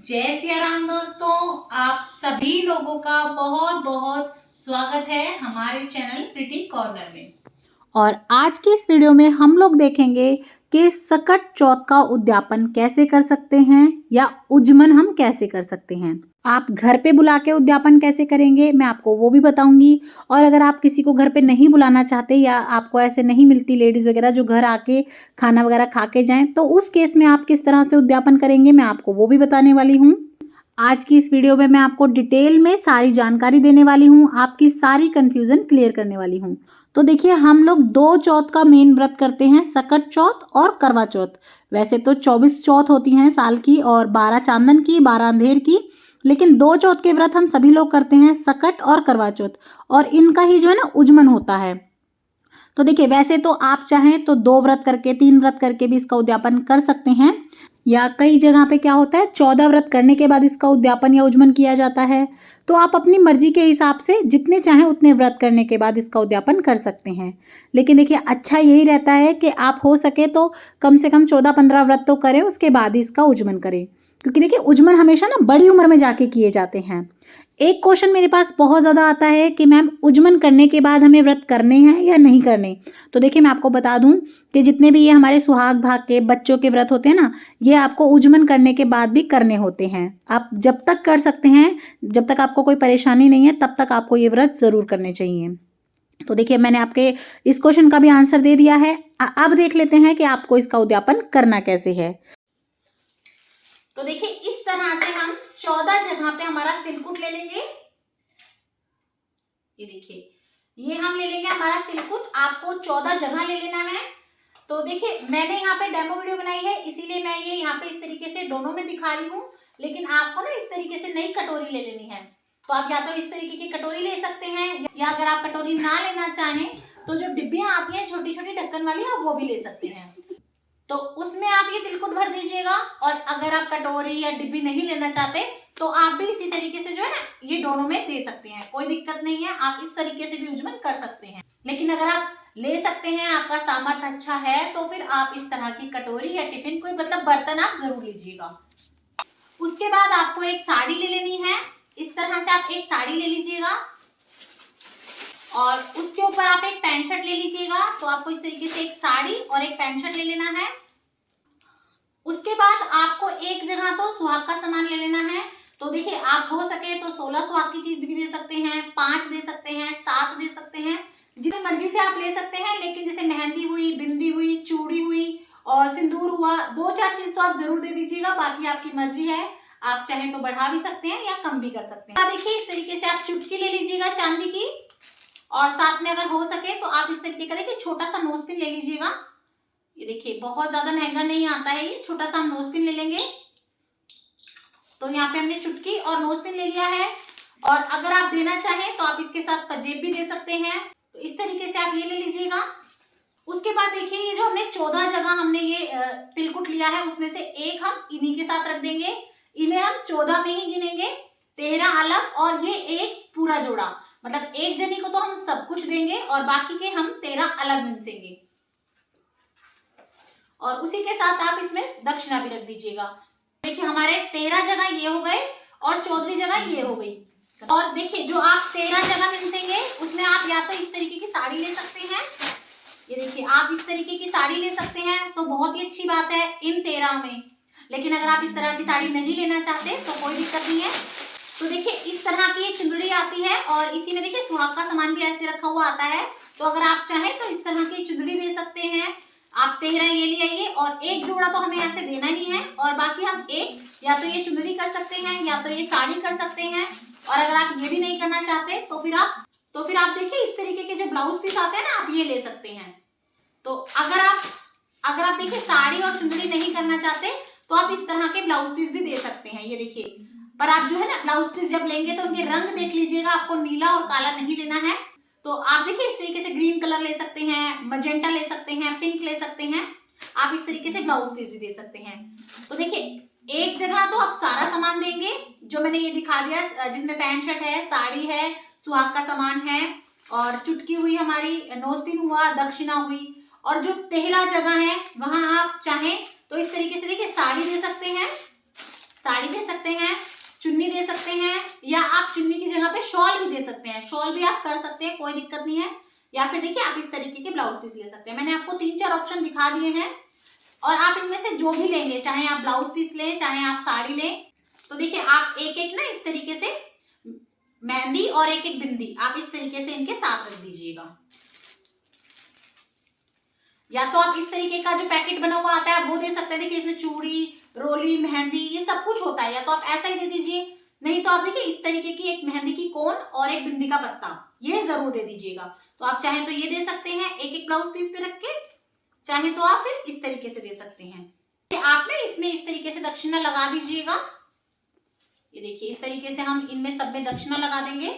जय सिया राम दोस्तों, आप सभी लोगों का बहुत बहुत स्वागत है हमारे चैनल प्रिटी कॉर्नर में। और आज की इस वीडियो में हम लोग देखेंगे कि सकट चौथ का उद्यापन कैसे कर सकते हैं या उज्जमन हम कैसे कर सकते हैं। आप घर पे बुला के उद्यापन कैसे करेंगे मैं आपको वो भी बताऊंगी। और अगर आप किसी को घर पे नहीं बुलाना चाहते या आपको ऐसे नहीं मिलती लेडीज वगैरह जो घर आके खाना वगैरह खा के जाएं, तो उस केस में आप किस तरह से उद्यापन करेंगे मैं आपको वो भी बताने वाली हूँ। आज की इस वीडियो में मैं आपको डिटेल में सारी जानकारी देने वाली हूँ, आपकी सारी कंफ्यूजन क्लियर करने वाली हूँ। तो देखिए, हम लोग दो चौथ का मेन व्रत करते हैं, सकट चौथ और करवा चौथ। वैसे तो 24 चौथ होती हैं साल की और 12 चांदन की, 12 अंधेर की, लेकिन दो चौथ के व्रत हम सभी लोग करते हैं, सकट और करवा चौथ। और इनका ही जो है ना उज्जमन होता है। तो देखिए, वैसे तो आप चाहें तो 2 व्रत करके, 3 व्रत करके भी इसका उद्यापन कर सकते हैं, या कई जगह पे क्या होता है 14 व्रत करने के बाद इसका उद्यापन या उज्जमन किया जाता है। तो आप अपनी मर्जी के हिसाब से जितने चाहें उतने व्रत करने के बाद इसका उद्यापन कर सकते हैं। लेकिन देखिए, अच्छा यही रहता है कि आप हो सके तो कम से कम 14-15 व्रत तो करें, उसके बाद ही इसका उज्जमन करें। क्योंकि देखिए, उज्जमन हमेशा ना बड़ी उम्र में जाके किए जाते हैं। एक क्वेश्चन मेरे पास बहुत ज़्यादा आता है कि मैम उज्जमन करने के बाद हमें व्रत करने हैं या नहीं करने। तो देखिए, मैं आपको बता दूं कि जितने भी ये हमारे सुहाग भाग के बच्चों के व्रत होते हैं ना, ये आपको उज्जमन करने के बाद भी करने होते हैं। आप जब तक कर सकते हैं, जब तक आपको कोई परेशानी नहीं है, तब तक आपको ये व्रत ज़रूर करने चाहिए। तो देखिए, मैंने आपके इस क्वेश्चन का भी आंसर दे दिया है। अब देख लेते हैं कि आपको इसका उद्यापन करना कैसे है। तो देखिए, इस तरह से हम 14 जगह पे हमारा तिलकुट ले लेंगे। ये देखिए, ये हम ले लेंगे हमारा तिलकुट। आपको 14 जगह ले लेना है। तो देखिए, मैंने यहाँ पे डेमो वीडियो बनाई है, इसीलिए मैं ये यहाँ पे इस तरीके से दोनों में दिखा रही हूँ। लेकिन आपको ना इस तरीके से नई कटोरी ले लेनी है। तो आप या तो इस तरीके की कटोरी ले सकते हैं, या अगर आप कटोरी ना लेना चाहें तो जो डिब्बियां आती हैं छोटी छोटी ढक्कन वाली, आप वो भी ले सकते हैं। तो उसमें आप ये तिलकुट भर दीजिएगा। और अगर आप कटोरी या डिब्बी नहीं लेना चाहते तो आप भी इसी तरीके से जो है ना ये दोनों में दे सकते हैं, कोई दिक्कत नहीं है। आप इस तरीके से भी उज्जमन कर सकते हैं। लेकिन अगर आप ले सकते हैं, आपका सामर्थ्य अच्छा है, तो फिर आप इस तरह की कटोरी या टिफिन, कोई मतलब बर्तन आप जरूर लीजिएगा। उसके बाद आपको एक साड़ी ले लेनी है। इस तरह से आप एक साड़ी ले लीजिएगा और उसके ऊपर आप एक पैंट शर्ट ले लीजिएगा। तो आपको इस तरीके से एक साड़ी और एक पैंट शर्ट ले लेना है। उसके बाद आपको एक जगह तो सुहाग का सामान ले लेना है। तो देखिए, आप हो सके तो 16 सुहाग की चीज भी दे सकते हैं, 5 दे सकते हैं, 7 दे सकते हैं, जितनी मर्जी से आप ले सकते हैं। लेकिन जैसे मेहंदी हुई, बिंदी हुई, चूड़ी हुई और सिंदूर हुआ, 2-4 चीज तो आप जरूर दे दीजिएगा। बाकी आपकी मर्जी है, आप चाहें तो बढ़ा भी सकते हैं या कम भी कर सकते हैं। देखिए, इस तरीके से आप चुटकी ले लीजिएगा चांदी की। और साथ में अगर हो सके तो आप इस तरीके का देखिए छोटा सा नोजपिन ले लीजिएगा। ये देखिए, बहुत ज्यादा महंगा नहीं आता है, ये छोटा सा हम नोजपिन ले लेंगे। तो यहाँ पे हमने चुटकी और नोजपिन ले लिया है। और अगर आप देना चाहें तो आप इसके साथ पंजेब भी दे सकते हैं। तो इस तरीके से आप ये ले लीजिएगा। उसके बाद देखिए, ये जो हमने 14 जगह हमने ये तिलकुट लिया है, उसमें से एक हम इन्हीं के साथ रख देंगे। इन्हें हम 14 में ही गिनेंगे, 13 अलग और ये एक पूरा जोड़ा। मतलब एक जनी को तो हम सब कुछ देंगे और बाकी के हम 13 अलग मिनसेंगे। और उसी के साथ आप इसमें दक्षिणा भी रख दीजिएगा। देखिए, हमारे 13 जगह ये हो गए और 14वीं जगह ये हो गई। और देखिए, जो आप 13 जगह मिनसेंगे उसमें आप या तो इस तरीके की साड़ी ले सकते हैं। ये देखिए, आप इस तरीके की साड़ी ले सकते हैं, तो बहुत ही अच्छी बात है इन 13 में। लेकिन अगर आप इस तरह की साड़ी नहीं लेना चाहते तो कोई दिक्कत नहीं है। तो देखिए, इस तरह की एक चुंदड़ी आती है और इसी में देखिए सुहाग का सामान भी ऐसे रखा हुआ आता है। तो अगर आप चाहें तो इस तरह की चुंदड़ी दे सकते हैं। आप 13 ये ले आइए और एक जोड़ा तो हमें ऐसे देना ही है। और बाकी हम एक या तो ये चुंदड़ी कर सकते हैं या तो ये साड़ी कर सकते हैं। और अगर आप ये भी नहीं करना चाहते तो फिर आप देखिए इस तरीके के जो ब्लाउज पीस आते हैं ना, आप ये ले सकते हैं। तो अगर आप देखिए साड़ी और चुंदड़ी नहीं करना चाहते तो आप इस तरह के ब्लाउज पीस भी दे सकते हैं। ये देखिए, पर आप जो है ना ब्लाउज पीस जब लेंगे तो उनके रंग देख लीजिएगा, आपको नीला और काला नहीं लेना है। तो आप देखिए इस तरीके से ग्रीन कलर ले सकते हैं, मजेंटा ले सकते हैं, पिंक ले सकते हैं। आप इस तरीके से ब्लाउज पीस भी दे सकते हैं। तो देखिए, एक जगह तो आप सारा सामान देंगे जो मैंने ये दिखा दिया, जिसमें पैंट शर्ट है, साड़ी है, सुहाग का सामान है और चुटकी हुई, हमारी नोजपिन हुआ, दक्षिणा हुई। और जो 13 जगह है वहां आप चाहें तो इस तरीके से देखिए साड़ी दे सकते हैं, साड़ी दे सकते हैं, दे सकते हैं, या आप चुन्नी की जगह पे शॉल भी दे सकते हैं। शॉल भी आप कर सकते हैं, कोई दिक्कत नहीं है। या फिर देखिए आप इस तरीके के ब्लाउज पीस ले सकते हैं। मैंने आपको 3-4 ऑप्शन दिखा दिए हैं और आप इनमें से जो भी लेंगे, चाहे आप ब्लाउज पीस लें, चाहे आप साड़ी लें, तो देखिए आप एक एक ना इस तरीके से मेहंदी और एक एक बिंदी आप इस तरीके से इनके साथ रख दीजिएगा। या तो आप इस तरीके का जो पैकेट बना हुआ आता है वो दे सकते हैं। देखिए इसमें चूड़ी, रोली, मेहंदी ये सब कुछ होता है। या तो आप ऐसा ही दे दीजिए, नहीं तो आप देखिए इस तरीके की एक मेहंदी की कोन और एक बिंदी का पत्ता ये जरूर दे दीजिएगा। तो आप चाहे तो ये दे सकते हैं एक एक ब्लाउज पीस पे रख के, चाहे तो आप फिर इस तरीके से दे सकते हैं। आप ना इसमें इस तरीके से दक्षिणा लगा दीजिएगा। ये देखिए इस तरीके से हम इनमें सब में दक्षिणा लगा देंगे।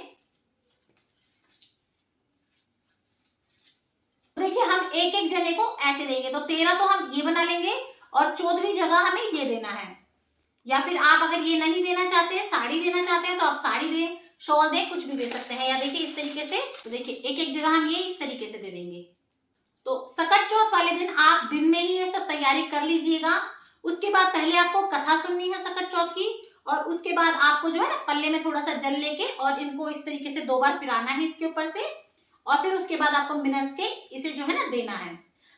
देखिए हम एक एक जने को ऐसे देंगे, तो 13 तो हम ये बना लेंगे और 14वीं जगह हमें ये देना है। या फिर आप अगर ये नहीं देना चाहते, साड़ी देना चाहते हैं, तो आप साड़ी दें, शॉल दें, कुछ भी दे सकते हैं। या देखिए इस तरीके से, तो देखिए एक एक जगह हम ये इस तरीके से दे देंगे। तो सकट चौथ वाले दिन आप दिन में ही ये सब तैयारी कर लीजिएगा। उसके बाद पहले आपको कथा सुननी है सकट चौथ की, और उसके बाद आपको जो है ना पल्ले में थोड़ा सा जल लेके और इनको इस तरीके से 2 बार फिराना है इसके ऊपर से, और फिर उसके बाद आपको मिनस के इसे जो है ना देना है।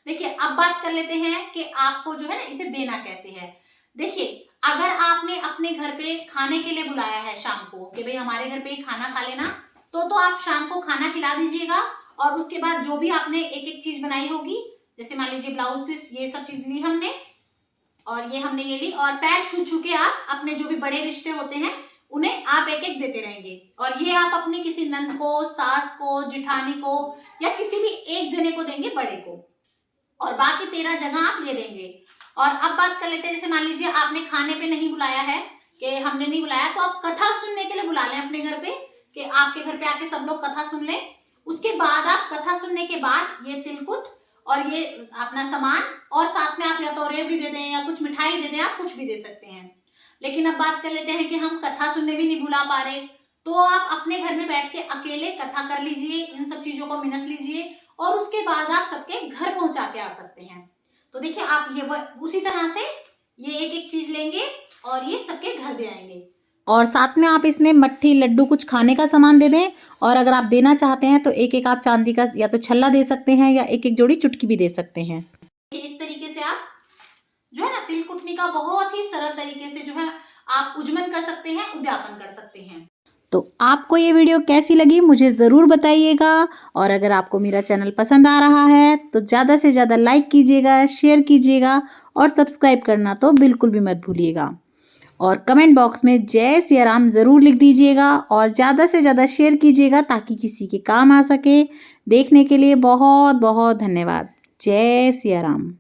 देखिए अब बात कर लेते हैं कि आपको जो है ना इसे देना कैसे है। देखिए अगर आपने अपने घर पे खाने के लिए बुलाया है शाम को कि भाई हमारे घर पे खाना खा लेना, तो आप शाम को खाना खिला दीजिएगा। और उसके बाद जो भी आपने एक एक चीज बनाई होगी, जैसे मान लीजिए ब्लाउज पीस, ये सब चीज ली हमने, और ये हमने ये ली, और पैर छू छू के आप अपने जो भी बड़े रिश्ते होते हैं उन्हें आप एक एक देते रहेंगे। और ये आप अपनी किसी नंद को, सास को, जिठानी को, या किसी भी एक जने को देंगे, बड़े को, और बाकी 13 जगह आप ये देंगे। और अब बात कर लेते हैं, जैसे मान लीजिए आपने खाने पे नहीं बुलाया है, कि हमने नहीं बुलाया, तो आप कथा सुनने के लिए बुला लें अपने घर पे, कि आपके घर पे आके सब लोग कथा सुन लें। उसके बाद आप कथा सुनने के बाद ये तिलकुट और ये अपना सामान, और साथ में आप या तो रेवड़ी दे दें या कुछ मिठाई दे दें, आप कुछ भी दे सकते हैं। लेकिन अब बात कर लेते हैं कि हम कथा सुनने भी नहीं बुला पा रहे, तो आप अपने घर में बैठ के अकेले कथा कर लीजिए, इन सब चीजों को मिनस लीजिए, और उसके बाद आप सबके घर पहुंचा के आ सकते हैं। तो देखिए आप ये उसी तरह से ये एक एक चीज लेंगे और ये सबके घर दे आएंगे। और साथ में आप इसमें मट्ठी, लड्डू, कुछ खाने का सामान दे दें। और अगर आप देना चाहते हैं तो एक एक आप चांदी का या तो छल्ला दे सकते हैं, या एक एक जोड़ी चुटकी भी दे सकते हैं। इस तरीके से आप जो है ना तिलकुटनी का बहुत ही सरल तरीके से जो है आप उज्जमन कर सकते हैं, उद्यापन कर सकते हैं। तो आपको ये वीडियो कैसी लगी मुझे ज़रूर बताइएगा। और अगर आपको मेरा चैनल पसंद आ रहा है तो ज़्यादा से ज़्यादा लाइक कीजिएगा, शेयर कीजिएगा, और सब्सक्राइब करना तो बिल्कुल भी मत भूलिएगा। और कमेंट बॉक्स में जय सिया राम ज़रूर लिख दीजिएगा, और ज़्यादा से ज़्यादा शेयर कीजिएगा ताकि किसी के काम आ सके। देखने के लिए बहुत बहुत धन्यवाद। जय सिया राम।